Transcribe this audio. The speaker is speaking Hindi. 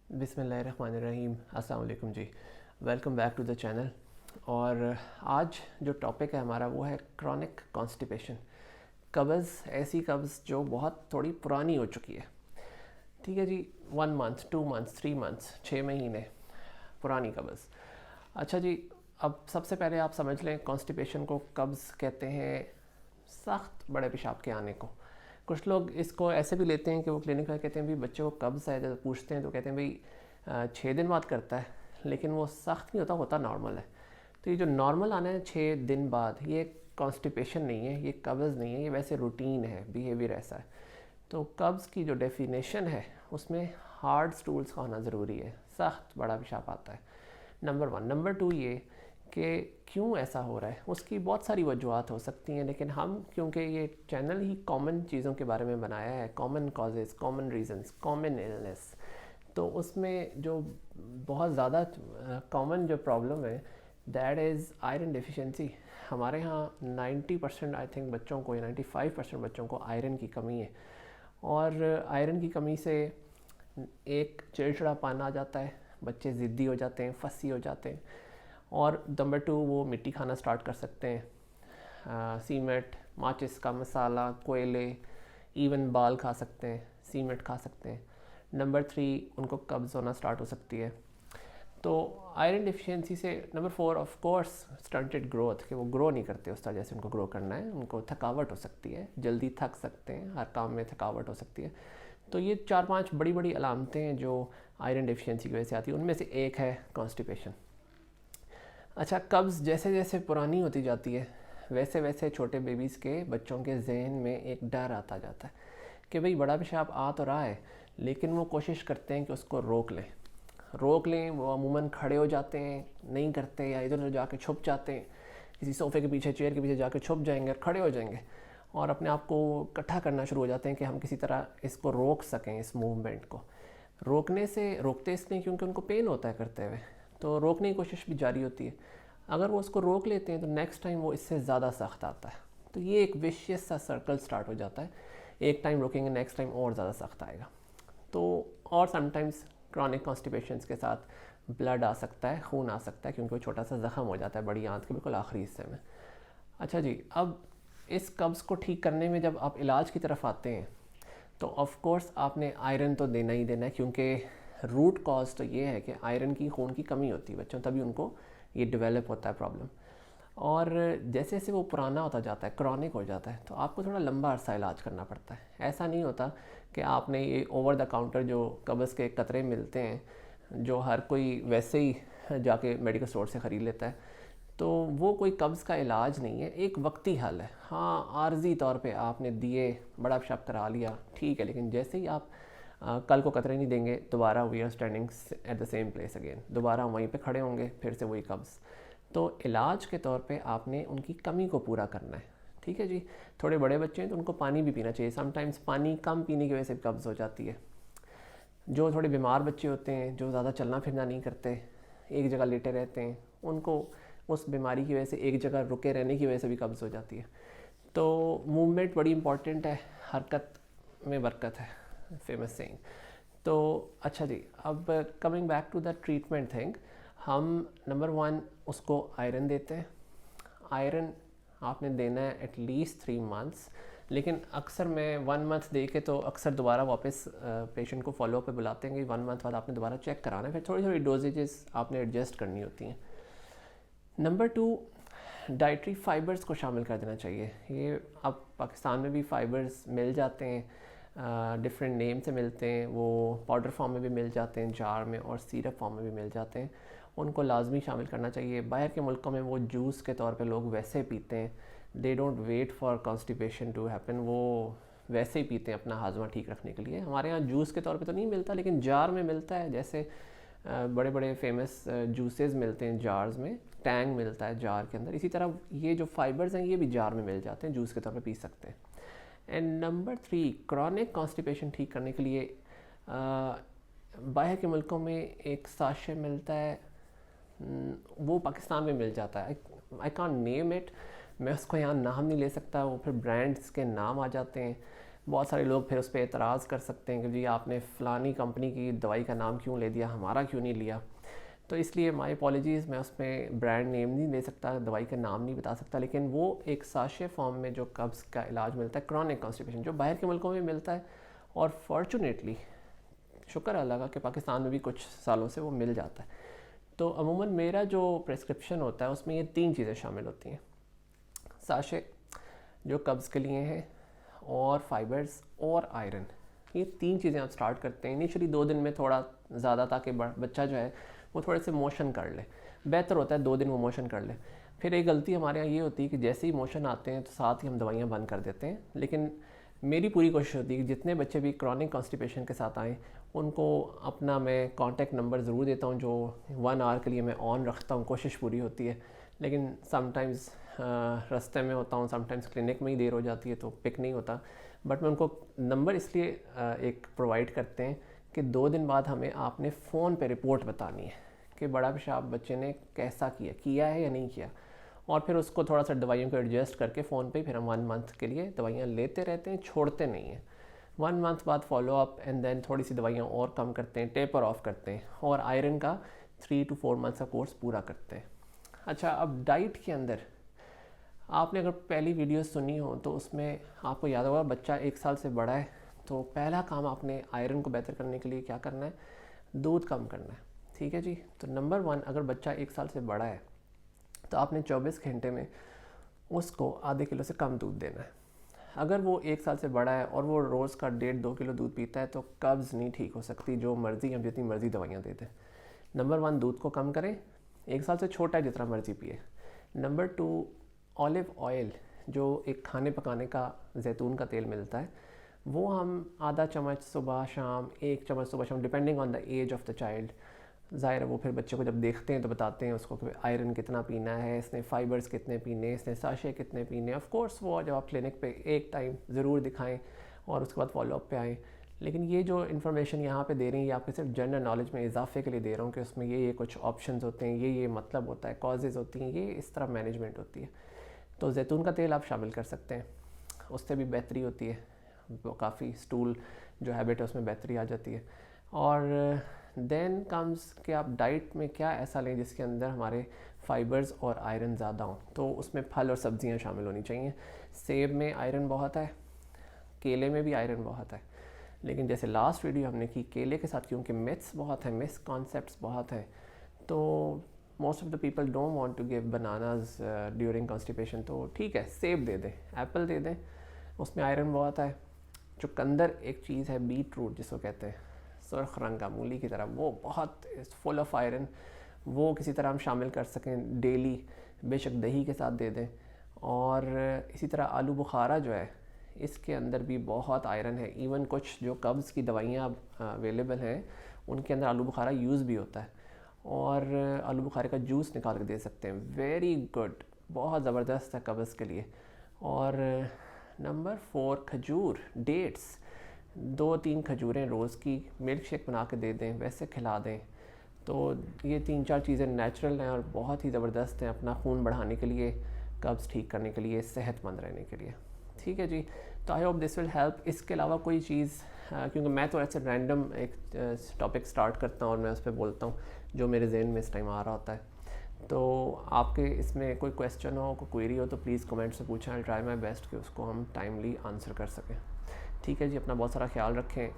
बिस्मिल्लाहिर्रहमानिर्रहीम। अस्सलाम वालेकुम जी। Welcome back to the channel. और आज जो टॉपिक है हमारा वो है क्रॉनिक कॉन्स्टिपेशन। कब्ज़, ऐसी कब्ज़ जो बहुत थोड़ी पुरानी हो चुकी है। ठीक है जी, 1 मंथ, 2 मंथ्स, 3 मंथ्स, 6 महीने पुरानी कब्ज़। अच्छा जी, अब सबसे पहले आप समझ लें कॉन्स्टिपेशन को कब्ज़ कहते हैं सख्त बड़े पेशाब के आने को। कुछ लोग इसको ऐसे भी लेते हैं कि वो क्लिनिक में कहते हैं भी बच्चे को कब्ज़ है, जब पूछते हैं तो कहते हैं भाई 6 दिन बाद करता है, लेकिन वो सख्त नहीं होता, होता नॉर्मल है। तो ये जो नॉर्मल आना है 6 दिन बाद, ये कॉन्स्टिपेशन नहीं है, ये कब्ज़ नहीं है, ये वैसे रूटीन है, बिहेवियर ऐसा है। तो कब्ज़ की जो डेफिनेशन है उसमें हार्ड स्टूल्स का होना ज़रूरी है, सख्त बड़ा पेशाब आता है, नंबर 1। नंबर 2 ये कि क्यों ऐसा हो रहा है, उसकी बहुत सारी वजूहत हो सकती हैं, लेकिन हम क्योंकि ये चैनल ही कॉमन चीज़ों के बारे में बनाया है, common causes, common reasons, common illness, तो उसमें जो बहुत ज़्यादा कॉमन जो प्रॉब्लम है दैट इज़ आयरन डिफिशिएंसी। हमारे यहाँ 90% आई थिंक बच्चों को, या 95% बच्चों को आयरन की कमी है। और आयरन की कमी से एक चिड़चिड़ापन आ जाता है, बच्चे ज़िद्दी हो जाते हैं, फसी हो जाते हैं। और नंबर 2, वो मिट्टी खाना स्टार्ट कर सकते हैं, सीमेंट, माचिस का मसाला, कोयले, इवन बाल खा सकते हैं, सीमेंट खा सकते हैं। नंबर 3, उनको कब्ज़ होना स्टार्ट हो सकती है। तो आयरन डिफिशिएंसी से number 4 of course stunted growth, कि वो ग्रो नहीं करते उस तरह जैसे उनको ग्रो करना है, उनको थकावट हो सकती है, जल्दी थक सकते हैं, हर काम में थकावट हो सकती है। तो ये 4-5 बड़ी बड़ी अलामतें हैं जो आयरन डिफिशिएंसी की वजह से आती है, उनमें से एक है कॉन्स्टिपेशन। अच्छा, कब्ज़ जैसे जैसे पुरानी होती जाती है वैसे वैसे छोटे बेबीज़ के, बच्चों के जहन में एक डर आता जाता है कि भाई बड़ा पेशाब आ तो रहा है, लेकिन वो कोशिश करते हैं कि उसको रोक लें। वो अमूमन खड़े हो जाते हैं, नहीं करते, या इधर उधर जाके छुप जाते हैं, किसी सोफ़े के पीछे, चेयर के पीछे जाके छुप जाएंगे और खड़े हो जाएंगे, और अपने आप को इकट्ठा करना शुरू हो जाते हैं कि हम किसी तरह इसको रोक सकें, इस मूवमेंट को। रोकते इसलिए क्योंकि उनको पेन होता है करते हुए, तो रोकने की कोशिश भी जारी होती है। अगर वो उसको रोक लेते हैं तो नेक्स्ट टाइम वो इससे ज़्यादा सख्त आता है। तो ये एक विशियस सा सर्कल स्टार्ट हो जाता है, एक टाइम रोकेंगे, नेक्स्ट टाइम और ज़्यादा सख्त आएगा। तो और समटाइम्स क्रॉनिक कॉन्स्टिपेशंस के साथ ब्लड आ सकता है, खून आ सकता है, क्योंकि वो छोटा सा ज़ख्म हो जाता है बड़ी आंत के बिल्कुल आखिरी हिस्से में। अच्छा जी, अब इस कब्ज़ को ठीक करने में जब आप इलाज की तरफ आते हैं तो ऑफ कोर्स आपने आयरन तो देना ही देना है, क्योंकि रूट कॉज तो ये है कि आयरन की, खून की कमी होती है बच्चों, तभी उनको ये डेवलप होता है प्रॉब्लम। और जैसे जैसे वो पुराना होता जाता है, क्रॉनिक हो जाता है, तो आपको थोड़ा लंबा अरसा इलाज करना पड़ता है। ऐसा नहीं होता कि आपने ये ओवर द काउंटर जो कब्ज़ के कतरे मिलते हैं, जो हर कोई वैसे ही जाके मेडिकल स्टोर से ख़रीद लेता है, तो वो कोई कब्ज़ का इलाज नहीं है, एक वक्ती हल है। हाँ, आर्जी तौर पे आपने दिए, बड़ा पेशाब करा लिया, ठीक है, लेकिन जैसे ही आप कल को कतरे नहीं देंगे, दोबारा we are standing at the same place again, दोबारा वहीं पे खड़े होंगे, फिर से वही कब्ज़। तो इलाज के तौर पे आपने उनकी कमी को पूरा करना है। ठीक है जी, थोड़े बड़े बच्चे हैं तो उनको पानी भी पीना चाहिए, समटाइम्स पानी कम पीने की वजह से कब्ज़ हो जाती है। जो थोड़े बीमार बच्चे होते हैं, जो ज़्यादा चलना फिरना नहीं करते, एक जगह लेटे रहते हैं, उनको उस बीमारी की वजह से एक जगह रुके रहने की वजह से भी कब्ज़ हो जाती है। तो मूवमेंट बड़ी इंपॉर्टेंट है, हरकत में बरकत है, फेमस सेइंग। तो अच्छा जी, अब coming back to the treatment thing, हम नंबर 1 उसको आयरन देते हैं। आयरन आपने देना है एटलीस्ट 3 मंथ्स, लेकिन अक्सर मैं 1 मंथ दे के तो अक्सर दोबारा वापस पेशेंट को फॉलो पे बुलाते हैं कि 1 मंथ बाद आपने दोबारा चेक कराना है, फिर थोड़ी थोड़ी डोजेजेस आपने एडजस्ट करनी होती हैं। नंबर 2, डाइटरी फाइबर्स को शामिल कर देना चाहिए। ये अब पाकिस्तान में भी फ़ाइबर्स मिल जाते हैं, डिफरेंट नेम से मिलते हैं, वो पाउडर फॉर्म में भी मिल जाते हैं जार में, और सिरप फॉर्म में भी मिल जाते हैं, उनको लाजमी शामिल करना चाहिए। बाहर के मुल्कों में वो जूस के तौर पे लोग वैसे पीते हैं, they don't wait for constipation to happen, वो वैसे ही पीते हैं अपना हाजमा ठीक रखने के लिए। हमारे यहाँ जूस के तौर पे तो नहीं मिलता, लेकिन जार में मिलता है, जैसे बड़े बड़े फेमस जूसेस मिलते हैं जार्स में, टैंग मिलता है जार के अंदर, इसी तरह ये जो फाइबर्स हैं ये भी जार में मिल जाते हैं, जूस के तौर पे पी सकते हैं। एंड नंबर 3, क्रॉनिक कॉन्स्टिपेशन ठीक करने के लिए बाहर के मुल्कों में एक साशे मिलता है, वो पाकिस्तान में मिल जाता है, आई कॉन्ट नेम इट, मैं उसको यहाँ नाम नहीं ले सकता, वो फिर ब्रांड्स के नाम आ जाते हैं, बहुत सारे लोग फिर उस पर एतराज़ कर सकते हैं कि जी आपने फ़लानी कंपनी की दवाई का नाम क्यों ले दिया, हमारा क्यों नहीं लिया। तो इसलिए माय अपॉलॉजीज़, मैं उसमें ब्रांड नेम नहीं दे सकता, दवाई का नाम नहीं बता सकता, लेकिन वो एक साशे फॉर्म में जो कब्ज़ का इलाज मिलता है, क्रॉनिक कॉन्स्टिपेशन, जो बाहर के मुल्कों में मिलता है और फॉर्चुनेटली शुक्र अल्लाह का कि पाकिस्तान में भी कुछ सालों से वो मिल जाता है। तो अमूमन मेरा जो प्रेस्क्रिप्शन होता है उसमें ये 3 चीज़ें शामिल होती हैं। साशे जो कब्ज़ के लिए हैं, और फाइबर्स और आयरन, ये 3 चीज़ें आप स्टार्ट करते हैं इनिशियली 2 दिन में थोड़ा ज़्यादा, ताकि बच्चा जो है वो थोड़े से मोशन कर ले। बेहतर होता है 2 दिन वो मोशन कर ले। फिर एक गलती हमारे यहाँ ये होती है कि जैसे ही मोशन आते हैं तो साथ ही हम दवाइयाँ बंद कर देते हैं। लेकिन मेरी पूरी कोशिश होती है कि जितने बच्चे भी क्रॉनिक कॉन्स्टिपेशन के साथ आएँ उनको अपना मैं कॉन्टैक्ट नंबर ज़रूर देता हूँ, जो 1 आवर के लिए मैं ऑन रखता हूँ, कोशिश पूरी होती है। लेकिन समटाइम्स रास्ते में होता हूँ, समटाइम्स क्लिनिक में ही देर हो जाती है तो पिक नहीं होता। बट मैं उनको नंबर इसलिए एक प्रोवाइड करते हैं कि 2 दिन बाद हमें आपने फ़ोन पे रिपोर्ट बतानी है कि बड़ा पेशाब बच्चे ने कैसा किया है या नहीं किया, और फिर उसको थोड़ा सा दवाइयों को एडजस्ट करके फ़ोन पे फिर हम 1 मंथ के लिए दवाइयाँ लेते रहते हैं, छोड़ते नहीं हैं। 1 मंथ बाद फॉलो अप एंड देन थोड़ी सी दवाइयाँ और कम करते हैं, टेपर ऑफ करते हैं, और आयरन का 3 to 4 मंथ्स का कोर्स पूरा करते हैं। अच्छा, अब डाइट के अंदर आपने अगर पहली वीडियो सुनी हो तो उसमें आपको याद होगा, बच्चा 1 साल से बड़ा है तो पहला काम आपने आयरन को बेहतर करने के लिए क्या करना है, दूध कम करना है। ठीक है जी। तो नंबर 1, अगर बच्चा 1 साल से बड़ा है तो आपने 24 घंटे में उसको आधे किलो से कम दूध देना है। अगर वो 1 साल से बड़ा है और वो रोज़ का 1.5-2 किलो दूध पीता है तो कब्ज़ नहीं ठीक हो सकती, जो मर्ज़ी हम जितनी मर्ज़ी दवाइयाँ दे दें। नंबर 1, दूध को कम करें, 1 साल से छोटा है जितना मर्ज़ी पिए। नंबर 2, ऑलिव ऑयल, जो एक खाने पकाने का जैतून का तेल मिलता है, वो हम आधा चम्मच सुबह शाम, 1 चम्मच सुबह शाम, depending on the age of the child. ज़ाहिर है वो फिर बच्चे को जब देखते हैं तो बताते हैं उसको कि आयरन कितना पीना है, इसने फाइबर्स कितने पीने, इसने साशे कितने पीने। ऑफ कोर्स वो जब आप क्लिनिक पे एक टाइम ज़रूर दिखाएं और उसके बाद फॉलोअप पे आएँ। लेकिन ये जो इन्फॉर्मेशन यहाँ पे दे रही है, ये आपके सिर्फ जनरल नॉलेज में इजाफे के लिए दे रहा हूँ कि उसमें ये कुछ ऑप्शंस होते हैं, ये मतलब होता है, कॉजेज़ होती हैं, ये इस तरह मैनेजमेंट होती है। तो जैतून का तेल आप शामिल कर सकते हैं, उससे भी बेहतरी होती है, वो काफ़ी स्टूल जो हैबिट है उसमें बेहतरी आ जाती है। और देन कम्स कि आप डाइट में क्या ऐसा लें जिसके अंदर हमारे फाइबर्स और आयरन ज़्यादा हों। तो उसमें फल और सब्जियां शामिल होनी चाहिए। सेब में आयरन बहुत है, केले में भी आयरन बहुत है, लेकिन जैसे लास्ट वीडियो हमने की केले के साथ, क्योंकि मिथ्स बहुत हैं, मिस कॉन्सेप्ट्स बहुत हैं, तो most of the people don't want to give bananas during constipation. तो ठीक है, सेब दे दें, एप्पल दे दें, उसमें आयरन बहुत है। चुकंदर एक चीज़ है, बीट रूट जिसको कहते हैं, सुर्ख रंग का मूली की तरह, वो बहुत फुल ऑफ आयरन, वो किसी तरह हम शामिल कर सकें डेली, बेशक दही के साथ दे दें। और इसी तरह आलू बुखारा जो है, इसके अंदर भी बहुत आयरन है। इवन कुछ जो कब्ज़ की दवाइयाँ अवेलेबल हैं उनके अंदर आलू बुखारा यूज़ भी होता है, और आलू बुखारे का जूस निकाल के दे सकते हैं, वेरी गुड, बहुत ज़बरदस्त है कब्ज़ के लिए। और नंबर 4, खजूर, डेट्स, 2-3 खजूरें रोज़ की मिल्क शेक बना के दे दें, वैसे खिला दें। तो ये 3-4 चीज़ें नेचुरल हैं और बहुत ही ज़बरदस्त हैं अपना खून बढ़ाने के लिए, कब्ज़ ठीक करने के लिए, सेहतमंद रहने के लिए। ठीक है जी। तो I hope this will help. इसके अलावा कोई चीज़, क्योंकि मैं तो ऐसे रैंडम एक टॉपिक स्टार्ट करता हूँ और मैं उस पर बोलता हूँ जो मेरे जहन में इस टाइम आ रहा होता है। तो आपके इसमें कोई क्वेश्चन हो, कोई क्वेरी हो तो प्लीज़ कमेंट से पूछें, आई ट्राई माई बेस्ट कि उसको हम टाइमली आंसर कर सकें। ठीक है जी, अपना बहुत सारा ख्याल रखें।